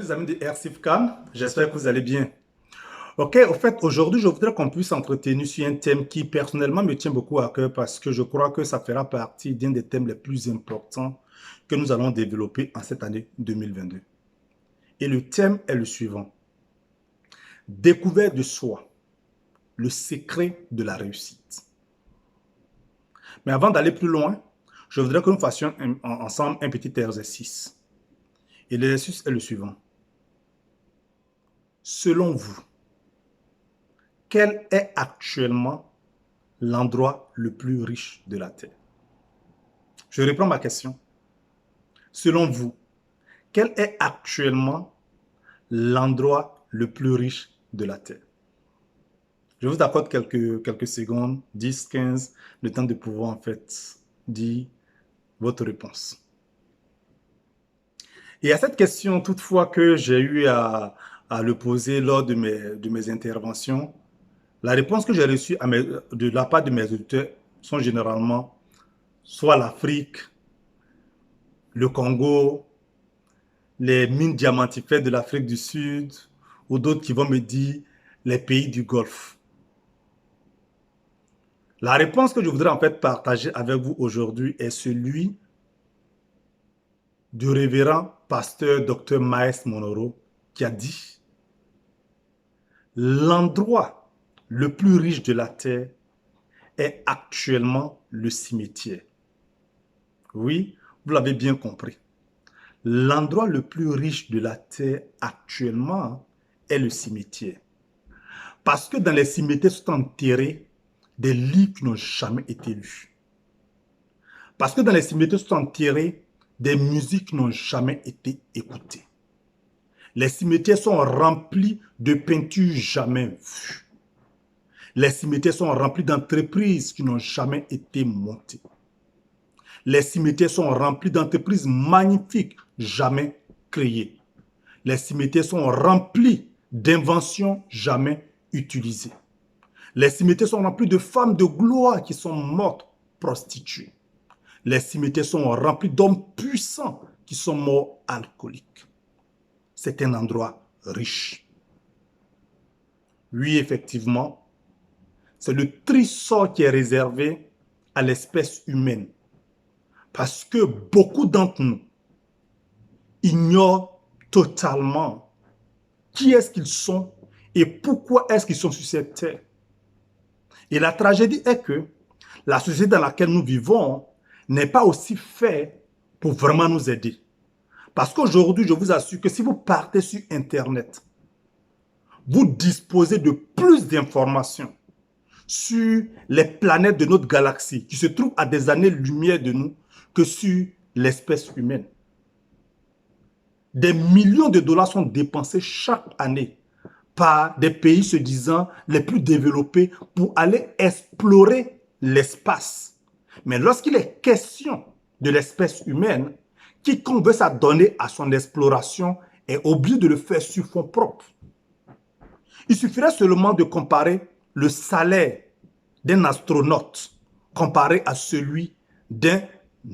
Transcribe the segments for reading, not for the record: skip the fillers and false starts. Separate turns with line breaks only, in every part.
les amis de RCFCAM, j'espère que vous allez bien. Ok, au fait, aujourd'hui, je voudrais qu'on puisse s'entretenir sur un thème qui personnellement me tient beaucoup à cœur parce que je crois que ça fera partie d'un des thèmes les plus importants que nous allons développer en cette année 2022. Et le thème est le suivant. Découverte de soi, le secret de la réussite. Mais avant d'aller plus loin, je voudrais que nous fassions ensemble un petit exercice. Et l'exercice est le suivant. Selon vous, quel est actuellement l'endroit le plus riche de la Terre? Je reprends ma question. Selon vous, quel est actuellement l'endroit le plus riche de la Terre? Je vous accorde quelques secondes, 10, 15, le temps de pouvoir en fait dire votre réponse. Et à cette question, toutefois, que j'ai eu à le poser lors de mes interventions, la réponse que j'ai reçue de la part de mes auditeurs sont généralement soit l'Afrique, le Congo, les mines diamantifères de l'Afrique du Sud, ou d'autres qui vont me dire les pays du Golfe. La réponse que je voudrais en fait partager avec vous aujourd'hui est celui du révérend pasteur Dr. Miles Monroe qui a dit: l'endroit le plus riche de la terre est actuellement le cimetière. Oui, vous l'avez bien compris. L'endroit le plus riche de la terre actuellement est le cimetière. Parce que dans les cimetières sont enterrés des livres qui n'ont jamais été lus. Parce que dans les cimetières sont enterrés des musiques qui n'ont jamais été écoutées. Les cimetières sont remplis de peintures jamais vues. Les cimetières sont remplis d'entreprises qui n'ont jamais été montées. Les cimetières sont remplis d'entreprises magnifiques jamais créées. Les cimetières sont remplis d'inventions jamais utilisées. Les cimetières sont remplis de femmes de gloire qui sont mortes prostituées. Les cimetières sont remplis d'hommes puissants qui sont morts alcooliques. C'est un endroit riche. Oui, effectivement, c'est le trésor qui est réservé à l'espèce humaine. Parce que beaucoup d'entre nous ignorent totalement qui est-ce qu'ils sont et pourquoi est-ce qu'ils sont sur cette terre. Et la tragédie est que la société dans laquelle nous vivons n'est pas aussi faite pour vraiment nous aider. Parce qu'aujourd'hui, je vous assure que si vous partez sur Internet, vous disposez de plus d'informations sur les planètes de notre galaxie qui se trouvent à des années-lumière de nous que sur l'espèce humaine. Des millions de dollars sont dépensés chaque année par des pays se disant les plus développés pour aller explorer l'espace. Mais lorsqu'il est question de l'espèce humaine, quiconque veut s'adonner à son exploration est obligé de le faire sur fonds propres. Il suffirait seulement de comparer le salaire d'un astronaute comparé à celui d'un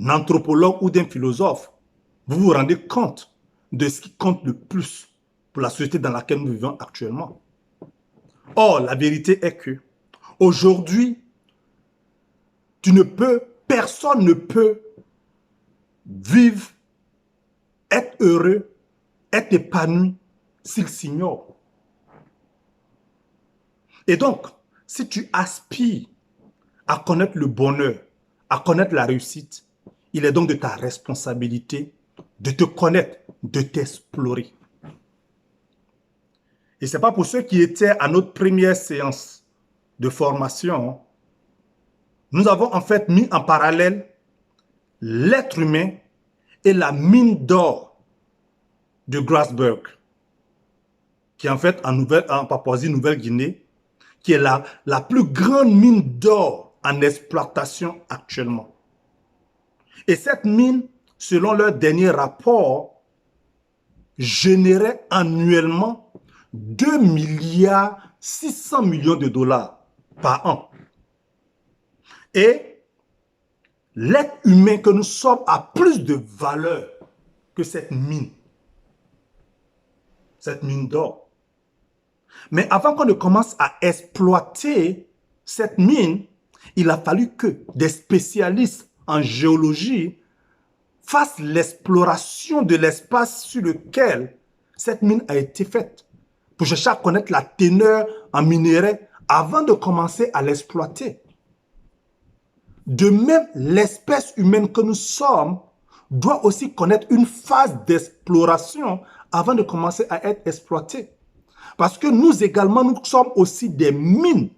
anthropologue ou d'un philosophe. Vous vous rendez compte de ce qui compte le plus pour la société dans laquelle nous vivons actuellement. Or, la vérité est que aujourd'hui, personne ne peut vivre, être heureux, être épanoui s'il s'ignore. Et donc, si tu aspires à connaître le bonheur, à connaître la réussite, il est donc de ta responsabilité de te connaître, de t'explorer. Et ce n'est pas pour ceux qui étaient à notre première séance de formation. Nous avons en fait mis en parallèle l'être humain et la mine d'or de Grasberg, qui est en fait en Papouasie-Nouvelle-Guinée, qui est la plus grande mine d'or en exploitation actuellement. Et cette mine, selon leur dernier rapport, générait annuellement 2 milliards 600 millions de dollars par an. Et l'être humain que nous sommes a plus de valeur que cette mine. cette mine d'or. Mais avant qu'on ne commence à exploiter cette mine, il a fallu que des spécialistes en géologie fassent l'exploration de l'espace sur lequel cette mine a été faite, pour chercher à connaître la teneur en minerais avant de commencer à l'exploiter. De même, l'espèce humaine que nous sommes doit aussi connaître une phase d'exploration avant de commencer à être exploitée. Parce que nous également, nous sommes aussi des mines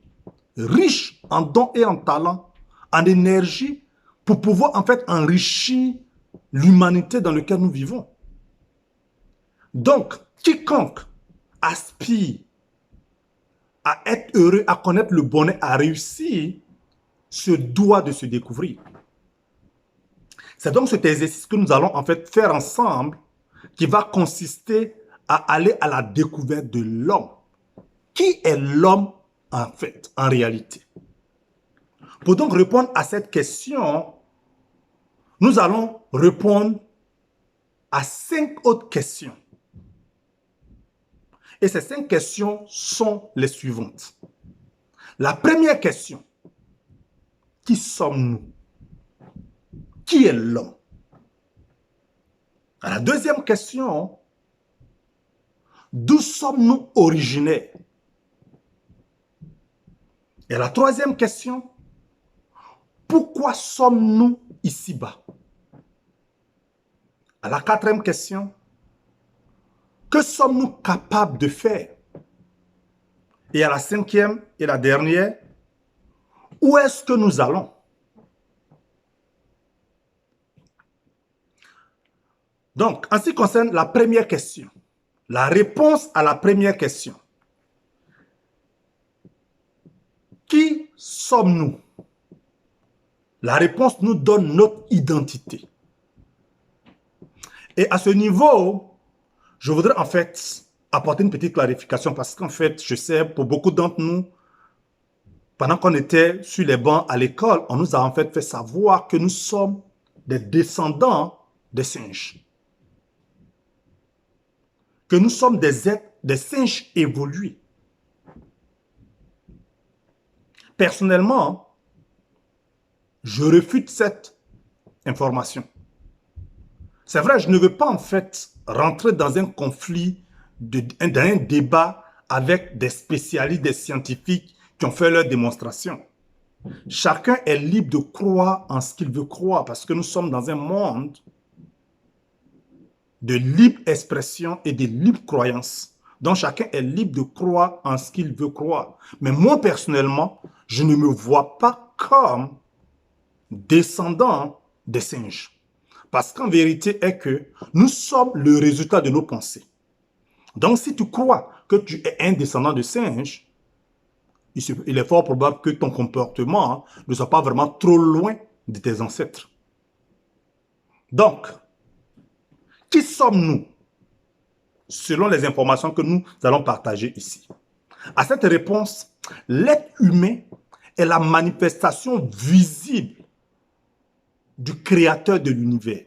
riches en dons et en talents, en énergie, pour pouvoir en fait enrichir l'humanité dans laquelle nous vivons. Donc, quiconque aspire à être heureux, à connaître le bonheur, à réussir, se doit de se découvrir. C'est donc cet exercice que nous allons en fait faire ensemble qui va consister à aller à la découverte de l'homme. Qui est l'homme en fait, en réalité? Pour donc répondre à cette question, nous allons répondre à 5 autres questions. Et ces 5 questions sont les suivantes. La première question, qui sommes-nous? Qui est l'homme? La deuxième question, d'où sommes-nous originaires? Et la troisième question, pourquoi sommes-nous ici-bas? À la quatrième question, que sommes-nous capables de faire? Et à la cinquième et la dernière, où est-ce que nous allons? Donc, en ce qui concerne la première question, la réponse à la première question, qui sommes-nous? La réponse nous donne notre identité. Et à ce niveau, je voudrais en fait apporter une petite clarification parce qu'en fait, je sais, pour beaucoup d'entre nous, pendant qu'on était sur les bancs à l'école, on nous a en fait savoir que nous sommes des descendants des singes. Que nous sommes des êtres, des singes évolués. Personnellement, je refute cette information. C'est vrai, je ne veux pas en fait rentrer dans un conflit, dans un débat avec des spécialistes, des scientifiques qui ont fait leur démonstration. Chacun est libre de croire en ce qu'il veut croire parce que nous sommes dans un monde de libre expression et de libre croyance. Donc chacun est libre de croire en ce qu'il veut croire. Mais moi personnellement, je ne me vois pas comme descendant des singes. Parce qu'en vérité est que nous sommes le résultat de nos pensées. Donc si tu crois que tu es un descendant de singe, il est fort probable que ton comportement ne soit pas vraiment trop loin de tes ancêtres. Donc, qui sommes-nous selon les informations que nous allons partager ici? À cette réponse, l'être humain est la manifestation visible du créateur de l'univers.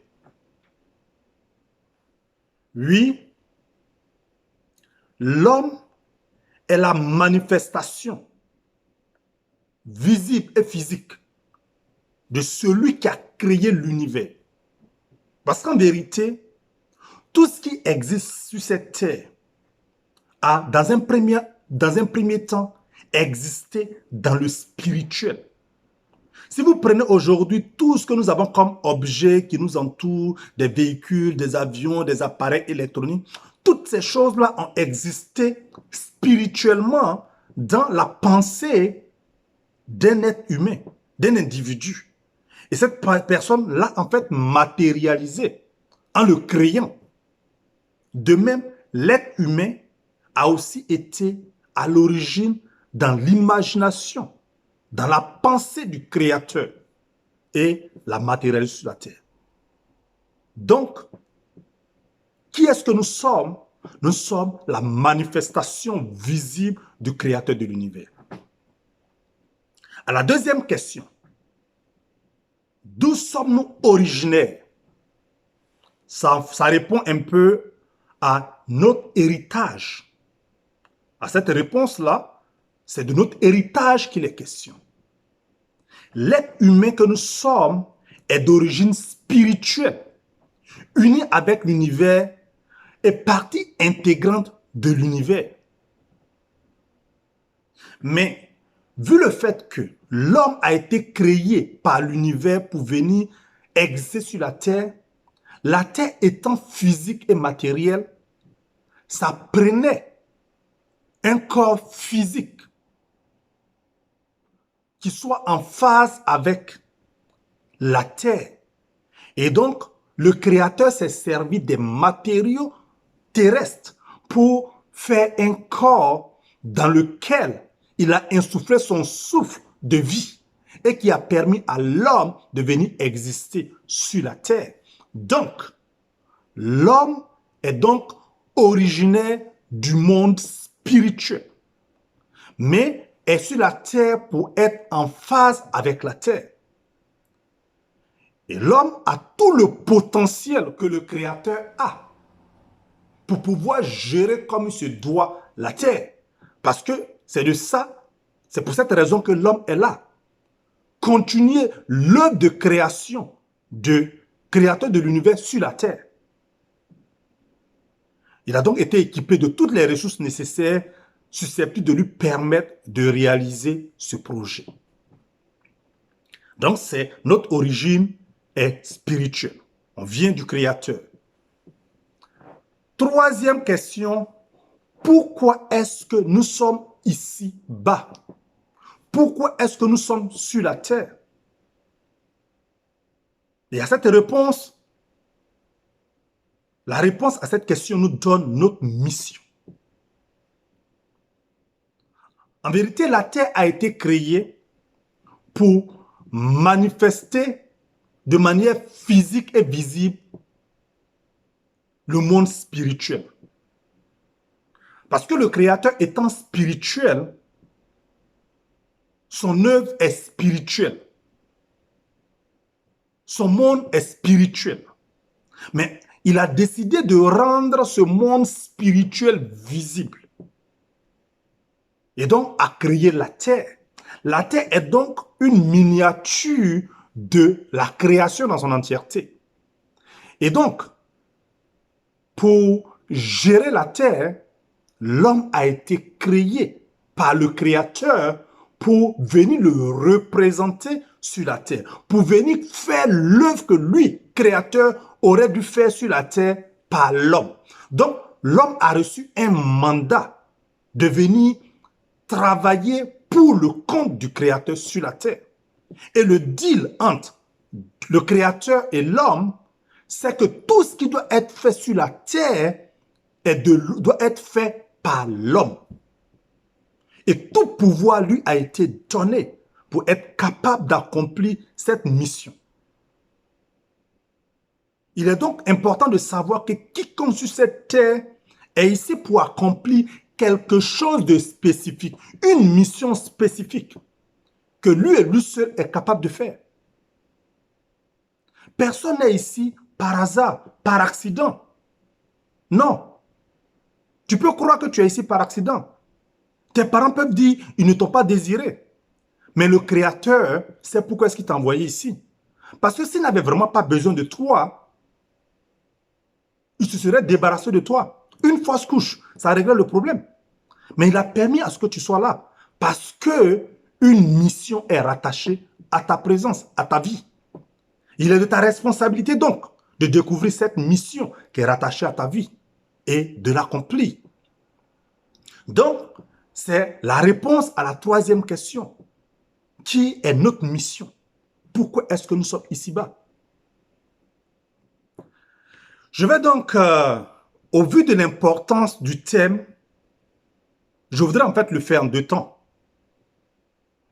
Oui, l'homme est la manifestation visible et physique de celui qui a créé l'univers. Parce qu'en vérité, tout ce qui existe sur cette terre a, dans un premier temps, existé dans le spirituel. Si vous prenez aujourd'hui tout ce que nous avons comme objets qui nous entourent, des véhicules, des avions, des appareils électroniques, toutes ces choses-là ont existé spirituellement dans la pensée d'un être humain, d'un individu. Et cette personne l'a en fait matérialisé en le créant. De même, l'être humain a aussi été à l'origine dans l'imagination, dans la pensée du Créateur et la matérialisé sur la terre. Donc, qui est-ce que nous sommes? Nous sommes la manifestation visible du Créateur de l'univers. À la deuxième question, d'où sommes-nous originaires? Ça répond un peu à notre héritage? À cette réponse-là, c'est de notre héritage qu'il est question. L'être humain que nous sommes est d'origine spirituelle, uni avec l'univers et partie intégrante de l'univers. Mais vu le fait que l'homme a été créé par l'univers pour venir exister sur la terre étant physique et matérielle, ça prenait un corps physique qui soit en phase avec la terre. Et donc, le Créateur s'est servi des matériaux terrestres pour faire un corps dans lequel il a insufflé son souffle de vie et qui a permis à l'homme de venir exister sur la terre. Donc, l'homme est donc originaire du monde spirituel, mais est sur la terre pour être en phase avec la terre. Et l'homme a tout le potentiel que le Créateur a pour pouvoir gérer comme il se doit la terre. Parce que c'est de ça, c'est pour cette raison que l'homme est là. Continuer l'œuvre de création de Créateur de l'univers sur la terre. Il a donc été équipé de toutes les ressources nécessaires susceptibles de lui permettre de réaliser ce projet. Donc, notre origine est spirituelle. On vient du Créateur. Troisième question, pourquoi est-ce que nous sommes ici bas? Pourquoi est-ce que nous sommes sur la terre? Et à cette réponse, la réponse à cette question nous donne notre mission. En vérité, la terre a été créée pour manifester de manière physique et visible le monde spirituel. Parce que le Créateur étant spirituel, son œuvre est spirituelle. Son monde est spirituel. Mais il a décidé de rendre ce monde spirituel visible. Et donc, a créé la terre. La terre est donc une miniature de la création dans son entièreté. Et donc, pour gérer la terre, l'homme a été créé par le Créateur pour venir le représenter sur la terre, pour venir faire l'œuvre que lui, Créateur, aurait dû faire sur la terre par l'homme. Donc, l'homme a reçu un mandat de venir travailler pour le compte du Créateur sur la terre. Et le deal entre le Créateur et l'homme, c'est que tout ce qui doit être fait sur la terre doit être fait par l'homme. Et tout pouvoir lui a été donné pour être capable d'accomplir cette mission. Il est donc important de savoir que quiconque sur cette terre est ici pour accomplir quelque chose de spécifique, une mission spécifique que lui et lui seul est capable de faire. Personne n'est ici par hasard, par accident. Non. Tu peux croire que tu es ici par accident. Tes parents peuvent dire, ils ne t'ont pas désiré. Mais le Créateur sait pourquoi est-ce qu'il t'a envoyé ici. Parce que s'il n'avait vraiment pas besoin de toi, il se serait débarrassé de toi. Une fausse couche, ça réglait le problème. Mais il a permis à ce que tu sois là. Parce que une mission est rattachée à ta présence, à ta vie. Il est de ta responsabilité donc de découvrir cette mission qui est rattachée à ta vie et de l'accomplir. Donc, c'est la réponse à la troisième question. Qui est notre mission? Pourquoi est-ce que nous sommes ici-bas? Je vais donc, au vu de l'importance du thème, je voudrais en fait le faire en deux temps.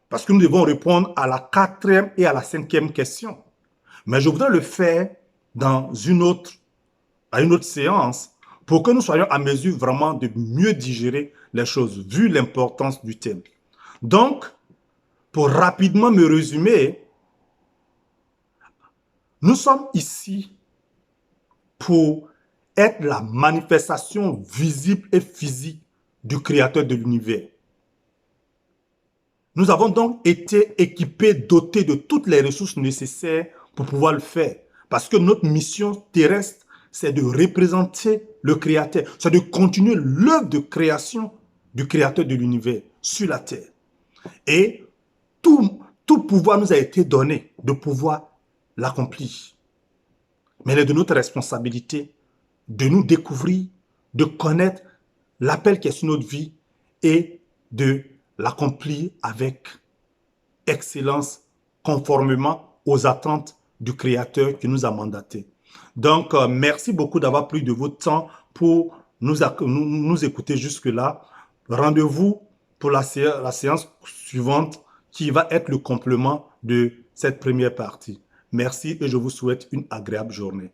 Parce que nous devons répondre à la quatrième et à la cinquième question. Mais je voudrais le faire dans à une autre séance pour que nous soyons à mesure vraiment de mieux digérer les choses, vu l'importance du thème. Donc, pour rapidement me résumer, nous sommes ici pour être la manifestation visible et physique du Créateur de l'univers. Nous avons donc été équipés, dotés de toutes les ressources nécessaires pour pouvoir le faire. Parce que notre mission terrestre, c'est de représenter le Créateur. C'est de continuer l'œuvre de création du Créateur de l'univers sur la terre. Et tout pouvoir nous a été donné de pouvoir l'accomplir. Mais il est de notre responsabilité de nous découvrir, de connaître l'appel qui est sur notre vie et de l'accomplir avec excellence, conformément aux attentes du Créateur qui nous a mandatés. Donc, merci beaucoup d'avoir pris de votre temps pour nous écouter jusque-là. Rendez-vous pour la séance suivante qui va être le complément de cette première partie. Merci et je vous souhaite une agréable journée.